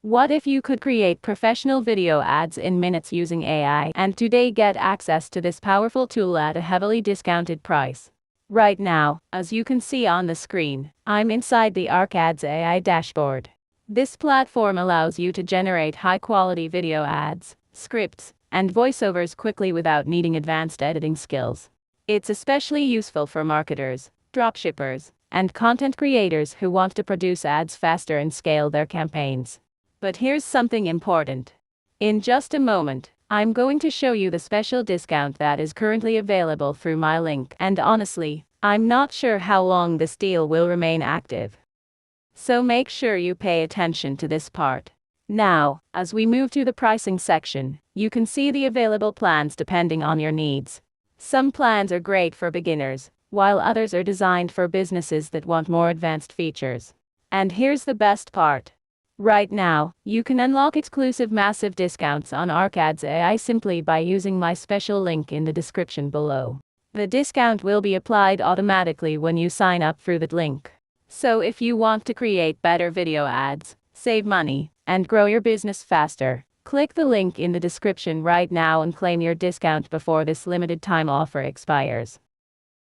What if you could create professional video ads in minutes using AI and today get access to this powerful tool at a heavily discounted price? Right now, as you can see on the screen, I'm inside the ArcAds AI dashboard. This platform allows you to generate high-quality video ads, scripts, and voiceovers quickly without needing advanced editing skills. It's especially useful for marketers, dropshippers, and content creators who want to produce ads faster and scale their campaigns. But here's something important. In just a moment, I'm going to show you the special discount that is currently available through my link, and honestly, I'm not sure how long this deal will remain active. So make sure you pay attention to this part. Now, as we move to the pricing section, you can see the available plans depending on your needs. Some plans are great for beginners, while others are designed for businesses that want more advanced features. And here's the best part. Right now, you can unlock exclusive massive discounts on ArcAds AI simply by using my special link in the description below. The discount will be applied automatically when you sign up through that link. So if you want to create better video ads, save money, and grow your business faster, click the link in the description right now and claim your discount before this limited time offer expires.